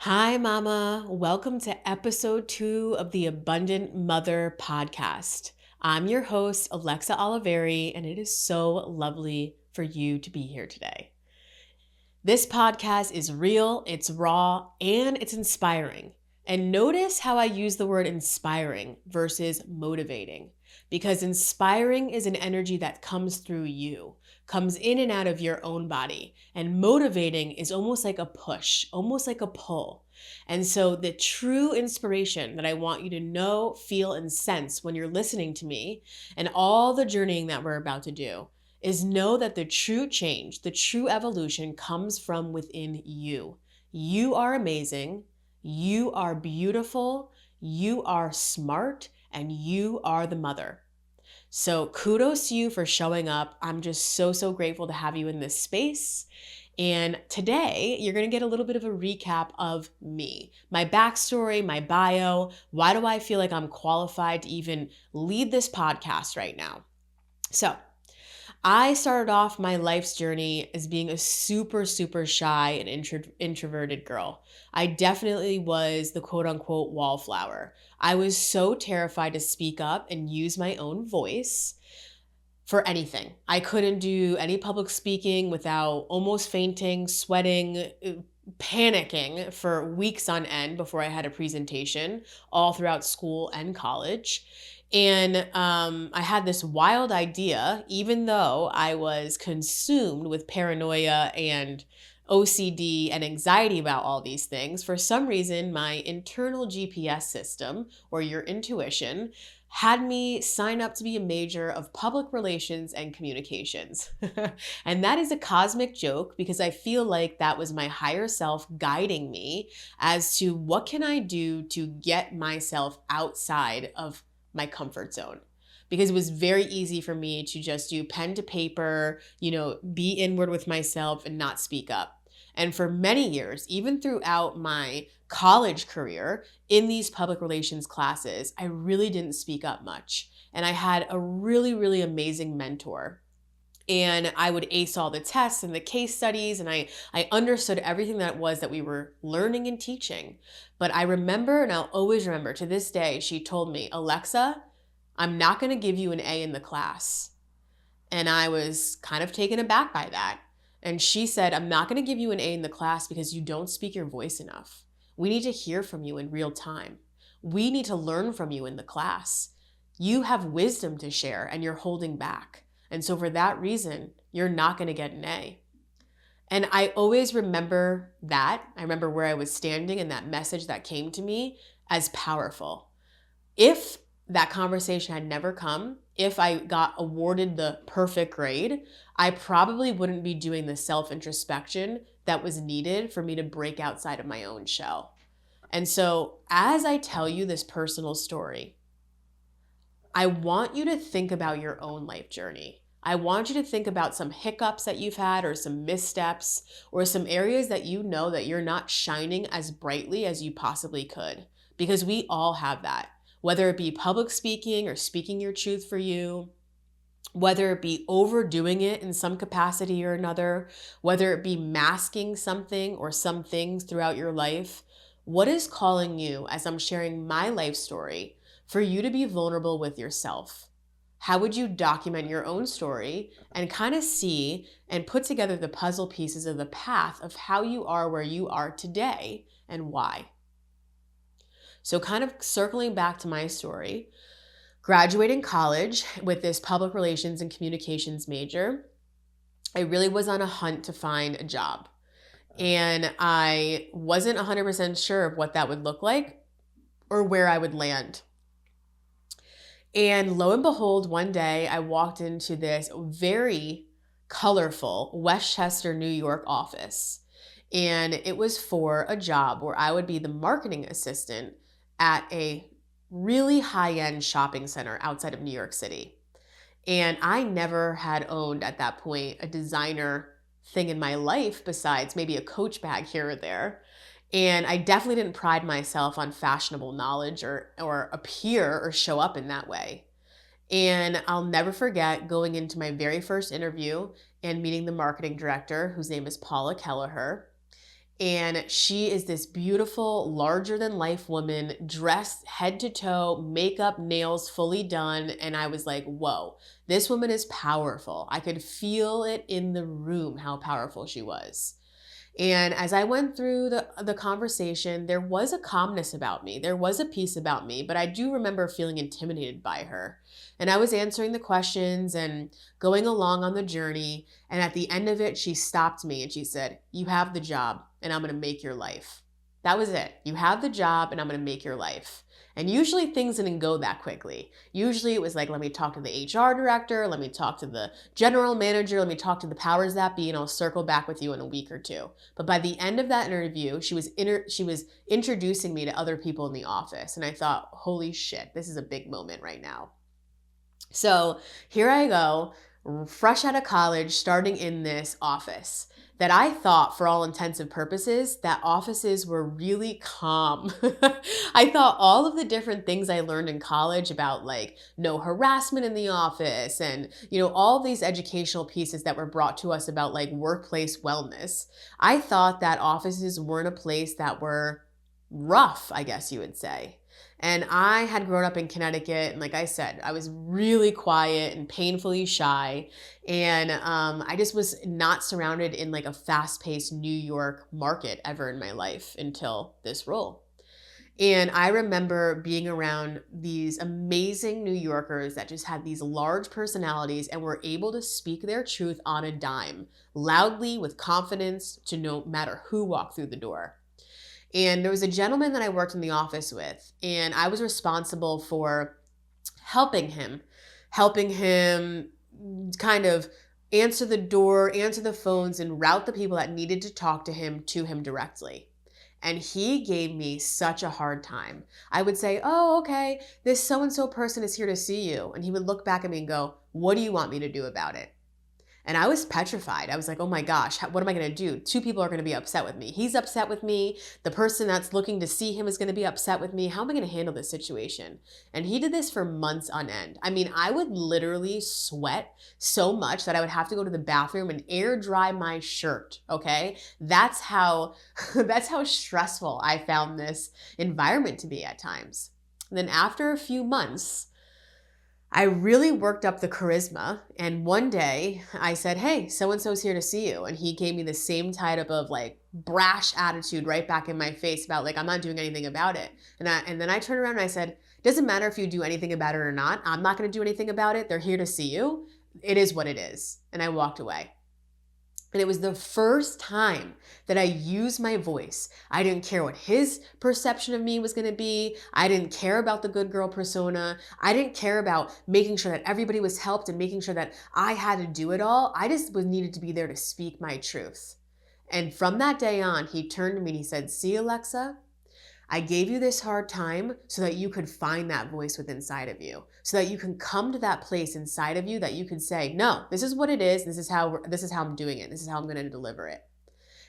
Hi, Mama. Welcome to episode 2 of the Abundant Mother podcast. I'm your host, Alexa Oliveri, and it is so lovely for you to be here today. This podcast is real, it's raw, and it's inspiring. And notice how I use the word inspiring versus motivating, because inspiring is an energy that comes through you, comes in and out of your own body. And motivating is almost like a push, almost like a pull. And so the true inspiration that I want you to know, feel, and sense when you're listening to me and all the journeying that we're about to do is know that the true change, the true evolution comes from within you. You are amazing. You are beautiful. You are smart, and you are the mother. So kudos to you for showing up. I'm just so grateful to have you in this space. And today you're going to get a little bit of a recap of me, my backstory, my bio. Why do I feel like I'm qualified to even lead this podcast right now? So I started off my life's journey as being a super shy and introverted girl. I definitely was the quote unquote wallflower. I was so terrified to speak up and use my own voice for anything. I couldn't do any public speaking without almost fainting, sweating, panicking for weeks on end before I had a presentation, all throughout school and college. And I had this wild idea, even though I was consumed with paranoia and OCD and anxiety about all these things. For some reason, my internal GPS system, or your intuition, had me sign up to be a major of public relations and communications. And that is a cosmic joke because I feel like that was my higher self guiding me as to what can I do to get myself outside of my comfort zone. Because it was very easy for me to just do pen to paper, be inward with myself and not speak up. And for many years, even throughout my college career in these public relations classes, I really didn't speak up much. And I had a really amazing mentor. And I would ace all the tests and the case studies, and I understood everything that it was that we were learning and teaching. But I remember, and I'll always remember to this day, she told me, Alexa, I'm not going to give you an A in the class. And I was kind of taken aback by that. And she said, I'm not going to give you an A in the class because you don't speak your voice enough. We need to hear from you in real time. We need to learn from you in the class. You have wisdom to share and you're holding back. And so for that reason, you're not going to get an A. And I always remember that. I remember where I was standing and that message that came to me as powerful. If that conversation had never come, if I got awarded the perfect grade, I probably wouldn't be doing the self-introspection that was needed for me to break outside of my own shell. And so as I tell you this personal story, I want you to think about your own life journey. I want you to think about some hiccups that you've had or some missteps or some areas that you know that you're not shining as brightly as you possibly could, because we all have that. Whether it be public speaking or speaking your truth for you, whether it be overdoing it in some capacity or another, whether it be masking something or some things throughout your life, what is calling you, as I'm sharing my life story, for you to be vulnerable with yourself? How would you document your own story and kind of see and put together the puzzle pieces of the path of how you are where you are today and why? So kind of circling back to my story, graduating college with this public relations and communications major, I really was on a hunt to find a job. And I wasn't 100% sure of what that would look like or where I would land. And lo and behold, one day I walked into this very colorful Westchester, New York office. And it was for a job where I would be the marketing assistant at a really high-end shopping center outside of New York City. And I never had owned at that point a designer thing in my life besides maybe a Coach bag here or there. And I definitely didn't pride myself on fashionable knowledge or appear or show up in that way. And I'll never forget going into my very first interview and meeting the marketing director, whose name is Paula Kelleher. And she is this beautiful, larger than life woman, dressed head to toe, makeup, nails fully done. And I was like, whoa, this woman is powerful. I could feel it in the room how powerful she was. And as I went through the conversation, there was a calmness about me. There was a peace about me, but I do remember feeling intimidated by her. And I was answering the questions and going along on the journey. And at the end of it, she stopped me and she said, "You have the job and I'm going to make your life." That was it. You have the job and I'm going to make your life. And usually things didn't go that quickly. Usually it was like, let me talk to the HR director, let me talk to the general manager, let me talk to the powers that be, and I'll circle back with you in a week or two. But by the end of that interview, she was introducing me to other people in the office. And I thought, holy shit, this is a big moment right now. So here I go, fresh out of college, starting in this office that I thought, for all intents and purposes, that offices were really calm. I thought all of the different things I learned in college about like no harassment in the office and, all these educational pieces that were brought to us about like workplace wellness. I thought that offices weren't a place that were rough, I guess you would say. And I had grown up in Connecticut, and like I said, I was really quiet and painfully shy. And I just was not surrounded in like a fast-paced New York market ever in my life until this role. And I remember being around these amazing New Yorkers that just had these large personalities and were able to speak their truth on a dime, loudly, with confidence, to no matter who walked through the door. And there was a gentleman that I worked in the office with, and I was responsible for helping him kind of answer the door, answer the phones, and route the people that needed to talk to him directly. And he gave me such a hard time. I would say, "Oh, okay, this so-and-so person is here to see you." And he would look back at me and go, "What do you want me to do about it?" And I was petrified. I was like, oh my gosh, what am I going to do? Two people are going to be upset with me. He's upset with me. The person that's looking to see him is going to be upset with me. How am I going to handle this situation? And he did this for months on end. I mean, I would literally sweat so much that I would have to go to the bathroom and air dry my shirt. Okay. That's how stressful I found this environment to be at times. And then after a few months, I really worked up the charisma, and one day I said, "Hey, so-and-so's here to see you." And he gave me the same type of like brash attitude right back in my face about like, I'm not doing anything about it. And then I turned around and I said, "Doesn't matter if you do anything about it or not. I'm not going to do anything about it. They're here to see you. It is what it is." And I walked away. And it was the first time that I used my voice. I didn't care what his perception of me was going to be. I didn't care about the good girl persona. I didn't care about making sure that everybody was helped and making sure that I had to do it all. I just was needed to be there to speak my truth. And from that day on, he turned to me and he said, "See, Alexa, I gave you this hard time so that you could find that voice within inside of you, so that you can come to that place inside of you that you could say, no, this is what it is. This is how I'm doing it. This is how I'm going to deliver it."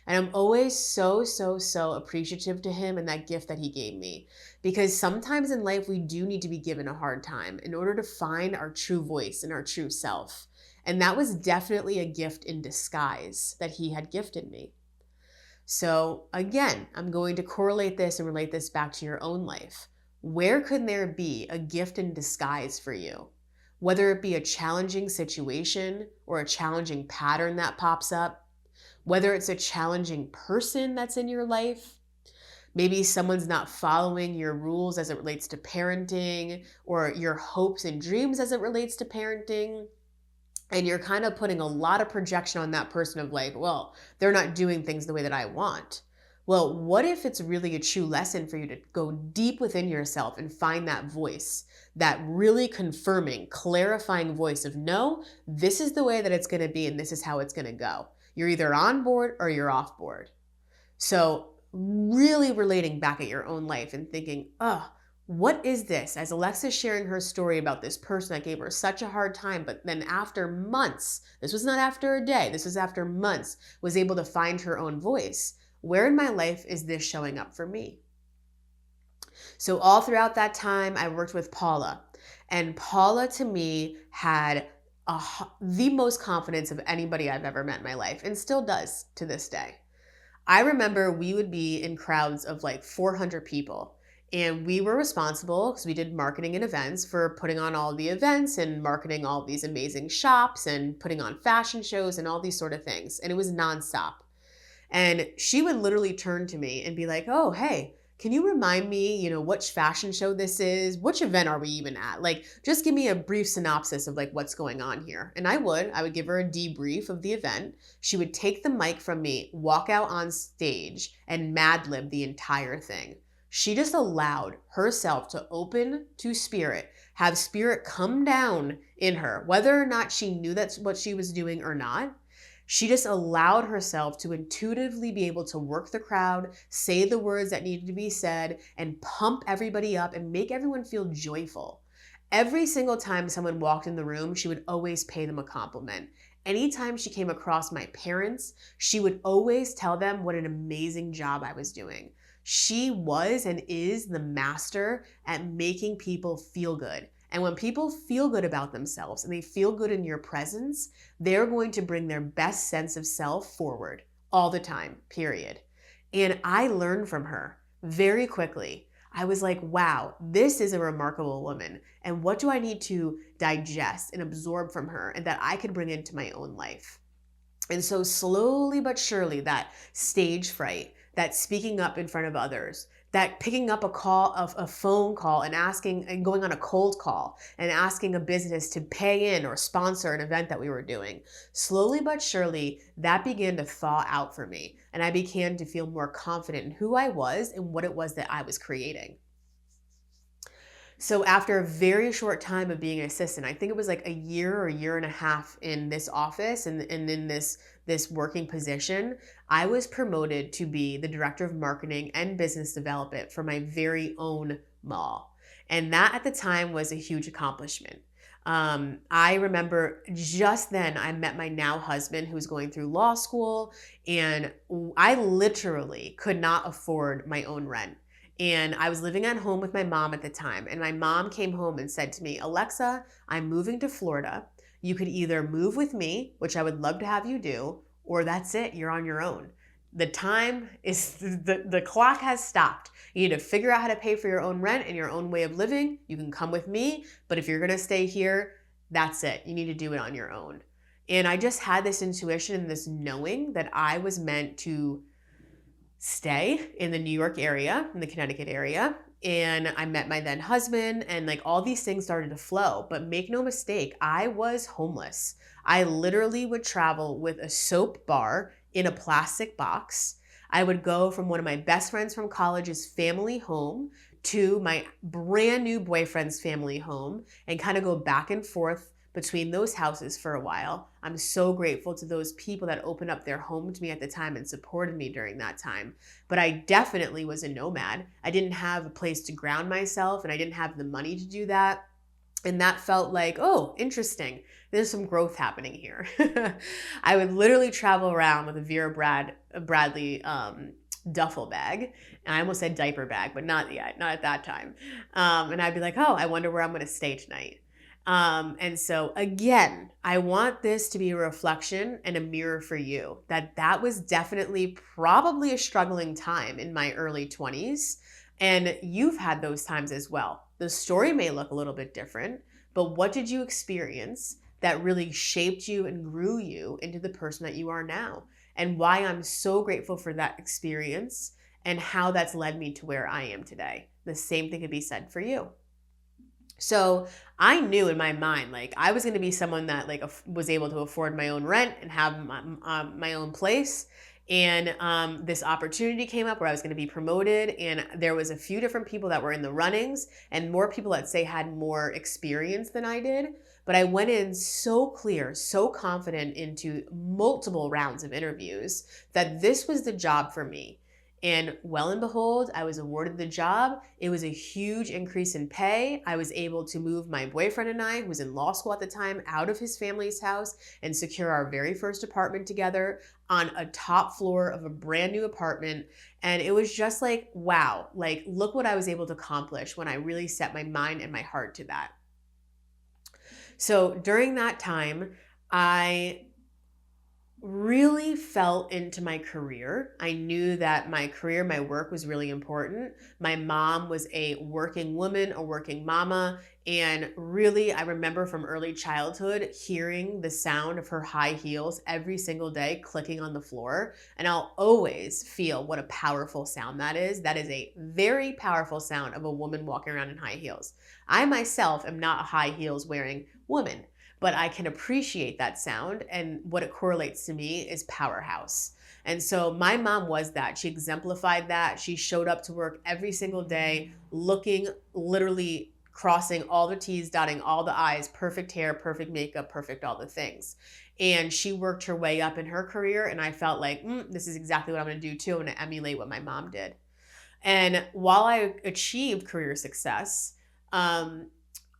And I'm always so, so, so appreciative to him and that gift that he gave me, because sometimes in life we do need to be given a hard time in order to find our true voice and our true self. And that was definitely a gift in disguise that he had gifted me. So again, I'm going to correlate this and relate this back to your own life. Where could there be a gift in disguise for you? Whether it be a challenging situation or a challenging pattern that pops up, whether it's a challenging person that's in your life, maybe someone's not following your rules as it relates to parenting, or your hopes and dreams as it relates to parenting. And you're kind of putting a lot of projection on that person of like, well, they're not doing things the way that I want. Well, what if it's really a true lesson for you to go deep within yourself and find that voice, that really confirming, clarifying voice of, no, this is the way that it's going to be and this is how it's going to go. You're either on board or you're off board. So really relating back at your own life and thinking, what is this? As Alexa's sharing her story about this person that gave her such a hard time, but then after months, this was not after a day, this was after months, was able to find her own voice. Where in my life is this showing up for me? So all throughout that time, I worked with Paula. And Paula, to me, had the most confidence of anybody I've ever met in my life, and still does to this day. I remember we would be in crowds of like 400 people. And we were responsible because we did marketing and events for putting on all the events and marketing all these amazing shops and putting on fashion shows and all these sort of things. And it was nonstop. And she would literally turn to me and be like, "Oh, hey, can you remind me, which fashion show this is? Which event are we even at? Like, just give me a brief synopsis of like what's going on here." And I would give her a debrief of the event. She would take the mic from me, walk out on stage, and mad lib the entire thing. She just allowed herself to open to spirit, have spirit come down in her, whether or not she knew that's what she was doing or not. She just allowed herself to intuitively be able to work the crowd, say the words that needed to be said, and pump everybody up and make everyone feel joyful. Every single time someone walked in the room, she would always pay them a compliment. Anytime she came across my parents, she would always tell them what an amazing job I was doing. She was and is the master at making people feel good. And when people feel good about themselves and they feel good in your presence, they're going to bring their best sense of self forward all the time, period. And I learned from her very quickly. I was like, wow, this is a remarkable woman. And what do I need to digest and absorb from her and that I could bring into my own life? And so slowly but surely, that stage fright, that speaking up in front of others, that picking up a phone call and asking and going on a cold call and asking a business to pay in or sponsor an event that we were doing. Slowly but surely, that began to thaw out for me. And I began to feel more confident in who I was and what it was that I was creating. So after a very short time of being an assistant, I think it was like a year or a year and a half in this office and in this working position, I was promoted to be the director of marketing and business development for my very own mall. And that at the time was a huge accomplishment. I remember just then I met my now husband who was going through law school, and I literally could not afford my own rent. And I was living at home with my mom at the time. And my mom came home and said to me, "Alexa, I'm moving to Florida. You could either move with me, which I would love to have you do, or that's it, you're on your own. The time is, the clock has stopped. You need to figure out how to pay for your own rent and your own way of living. You can come with me, but if you're gonna stay here, that's it. You need to do it on your own." And I just had this intuition and this knowing that I was meant to stay in the New York area, in the Connecticut area. And I met my then husband, and like all these things started to flow. But make no mistake, I was homeless. I literally would travel with a soap bar in a plastic box. I would go from one of my best friends from college's family home to my brand new boyfriend's family home and kind of go back and forth between those houses for a while. I'm so grateful to those people that opened up their home to me at the time and supported me during that time. But I definitely was a nomad. I didn't have a place to ground myself, and I didn't have the money to do that. And that felt like, oh, interesting. There's some growth happening here. I would literally travel around with a Bradley duffel bag. And I almost said diaper bag, but not yet, not at that time. And I'd be like, oh, I wonder where I'm going to stay tonight. And so again, I want this to be a reflection and a mirror for you that was definitely probably a struggling time in my early 20s. And you've had those times as well. The story may look a little bit different, but what did you experience that really shaped you and grew you into the person that you are now? And why I'm so grateful for that experience and how that's led me to where I am today. The same thing could be said for you. So I knew in my mind, like I was going to be someone that like was able to afford my own rent and have my own place. And this opportunity came up where I was going to be promoted, and there was a few different people that were in the runnings and more people that say had more experience than I did. But I went in so clear, so confident into multiple rounds of interviews that this was the job for me. And well and behold, I was awarded the job. It was a huge increase in pay. I was able to move my boyfriend and I, who was in law school at the time, out of his family's house and secure our very first apartment together on a top floor of a brand new apartment. And it was just like, wow, like look what I was able to accomplish when I really set my mind and my heart to that. So during that time, I really fell into my career. I knew that my career, my work was really important. My mom was a working woman, a working mama. And really, I remember from early childhood hearing the sound of her high heels every single day clicking on the floor. And I'll always feel what a powerful sound that is. That is a very powerful sound of a woman walking around in high heels. I myself am not a high heels wearing woman, but I can appreciate that sound. And what it correlates to me is powerhouse. And so my mom was that. She exemplified that. She showed up to work every single day, looking, literally crossing all the T's, dotting all the I's, perfect hair, perfect makeup, perfect all the things. And she worked her way up in her career. And I felt like, this is exactly what I'm going to do too. I'm going to emulate what my mom did. And while I achieved career success,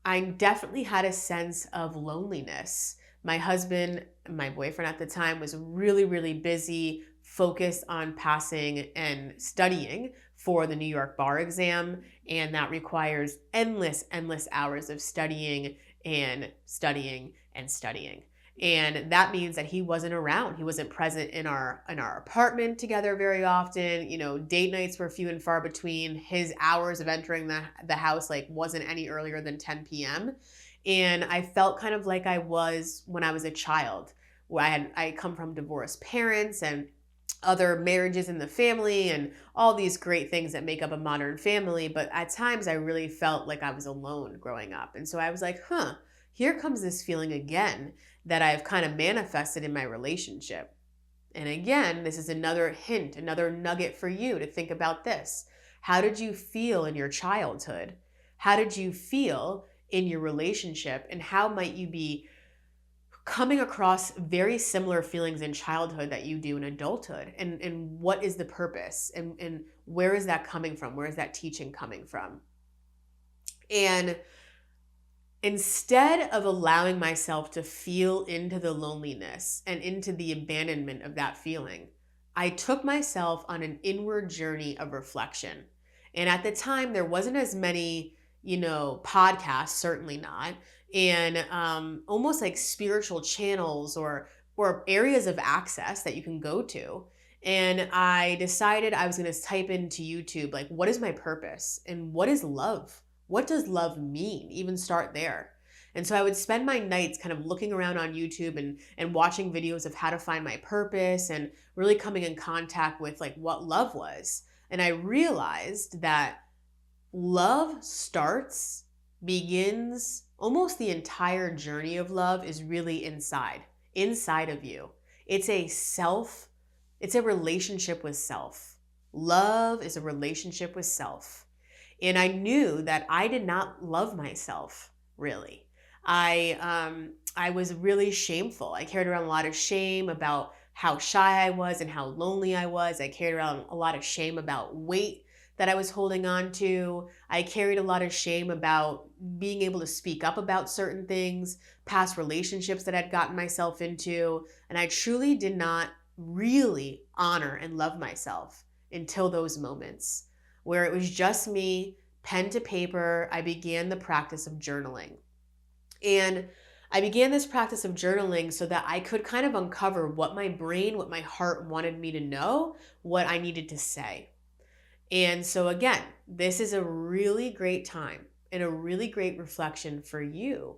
I definitely had a sense of loneliness. My husband, my boyfriend at the time, was really, really busy, focused on passing and studying for the New York bar exam. And that requires endless, endless hours of studying and studying and studying. And that means that he wasn't around. He wasn't present in our apartment together very often. You know, date nights were few and far between. His hours of entering the house like wasn't any earlier than 10 p.m. And I felt kind of like I was when I was a child, where I come from divorced parents and other marriages in the family and all these great things that make up a modern family. But at times I really felt like I was alone growing up. And so I was like, here comes this feeling again that I've kind of manifested in my relationship. And again, this is another hint, another nugget for you to think about this. How did you feel in your childhood? How did you feel in your relationship? And how might you be coming across very similar feelings in childhood that you do in adulthood? And what is the purpose? And where is that coming from? Where is that teaching coming from? And instead of allowing myself to feel into the loneliness and into the abandonment of that feeling, I took myself on an inward journey of reflection. And at the time, there wasn't as many, podcasts, certainly not, and almost like spiritual channels or areas of access that you can go to. And I decided I was going to type into YouTube, like, what is my purpose and what is love? What does love mean? Even start there. And so I would spend my nights kind of looking around on YouTube and watching videos of how to find my purpose and really coming in contact with like what love was. And I realized that love begins, almost the entire journey of love is really inside of you. It's a relationship with self. Love is a relationship with self. And I knew that I did not love myself, really. I was really shameful. I carried around a lot of shame about how shy I was and how lonely I was. I carried around a lot of shame about weight that I was holding on to. I carried a lot of shame about being able to speak up about certain things, past relationships that I'd gotten myself into. And I truly did not really honor and love myself until those moments where it was just me, pen to paper. I began the practice of journaling. And I began this practice of journaling so that I could kind of uncover what my brain, what my heart wanted me to know, what I needed to say. And so again, this is a really great time and a really great reflection for you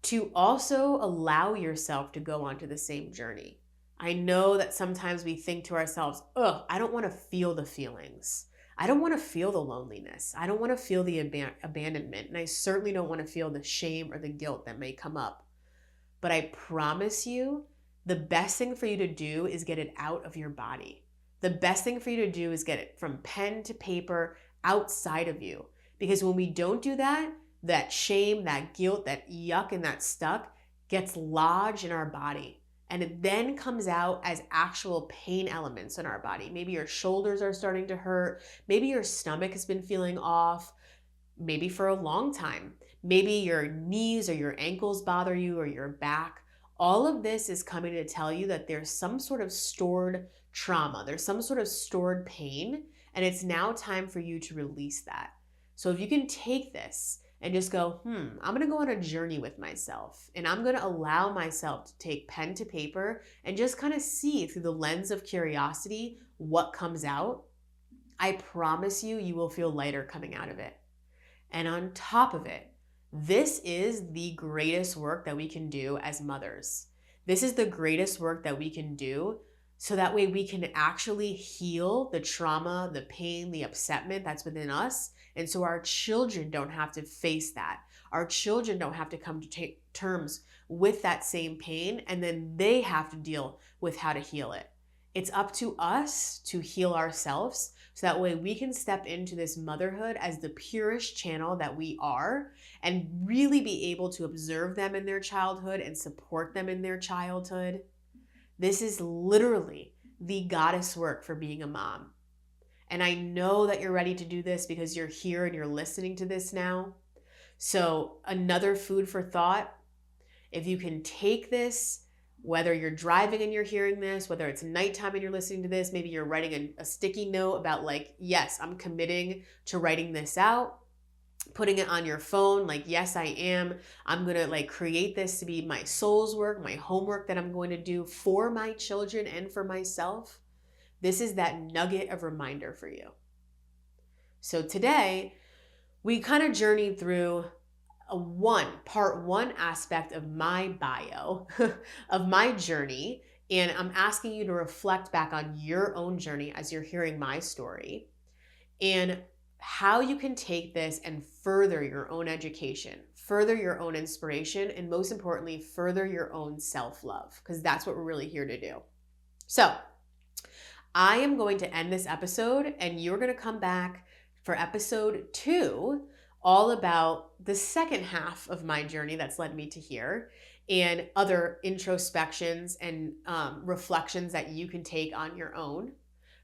to also allow yourself to go onto the same journey. I know that sometimes we think to ourselves, I don't want to feel the feelings. I don't want to feel the loneliness. I don't want to feel the abandonment. And I certainly don't want to feel the shame or the guilt that may come up. But I promise you, the best thing for you to do is get it out of your body. The best thing for you to do is get it from pen to paper outside of you. Because when we don't do that, that shame, that guilt, that yuck, and that stuck gets lodged in our body. And it then comes out as actual pain elements in our body. Maybe your shoulders are starting to hurt. Maybe your stomach has been feeling off, maybe for a long time. Maybe your knees or your ankles bother you or your back. All of this is coming to tell you that there's some sort of stored trauma. There's some sort of stored pain, and it's now time for you to release that. So if you can take this and just go, I'm going to go on a journey with myself, and I'm going to allow myself to take pen to paper and just kind of see through the lens of curiosity what comes out, I promise you, you will feel lighter coming out of it. And on top of it, this is the greatest work that we can do as mothers. This is the greatest work that we can do so that way we can actually heal the trauma, the pain, the upsetment that's within us. And so our children don't have to face that. Our children don't have to come to terms with that same pain, and then they have to deal with how to heal it. It's up to us to heal ourselves so that way we can step into this motherhood as the purest channel that we are and really be able to observe them in their childhood and support them in their childhood. This is literally the goddess work for being a mom. And I know that you're ready to do this because you're here and you're listening to this now. So another food for thought, if you can take this, whether you're driving and you're hearing this, whether it's nighttime and you're listening to this, maybe you're writing a sticky note about like, yes, I'm committing to writing this out, putting it on your phone, like, yes, I am. I'm going to like create this to be my soul's work, my homework that I'm going to do for my children and for myself. This is that nugget of reminder for you. So today, we kind of journeyed through part one aspect of my bio, of my journey. And I'm asking you to reflect back on your own journey as you're hearing my story and how you can take this and further your own education, further your own inspiration, and most importantly, further your own self-love, because that's what we're really here to do. So I am going to end this episode, and you're going to come back for episode 2, all about the second half of my journey that's led me to here, and other introspections and reflections that you can take on your own.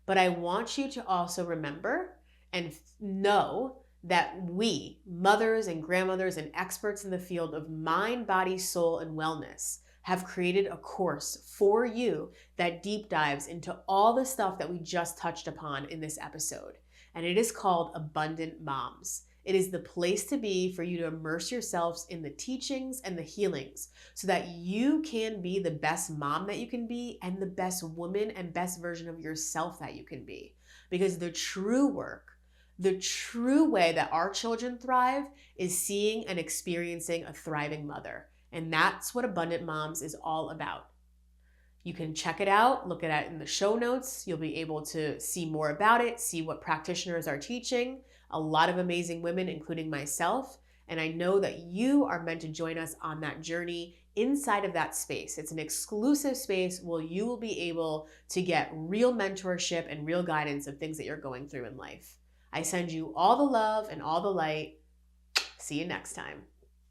But I want you to also remember and know that we, mothers and grandmothers and experts in the field of mind, body, soul, and wellness, have created a course for you that deep dives into all the stuff that we just touched upon in this episode. And it is called Abundant Moms. It is the place to be for you to immerse yourselves in the teachings and the healings so that you can be the best mom that you can be and the best woman and best version of yourself that you can be. Because the true work, the true way that our children thrive is seeing and experiencing a thriving mother. And that's what Abundant Moms is all about. You can check it out, look at it in the show notes. You'll be able to see more about it, see what practitioners are teaching, a lot of amazing women, including myself. And I know that you are meant to join us on that journey inside of that space. It's an exclusive space where you will be able to get real mentorship and real guidance of things that you're going through in life. I send you all the love and all the light. See you next time.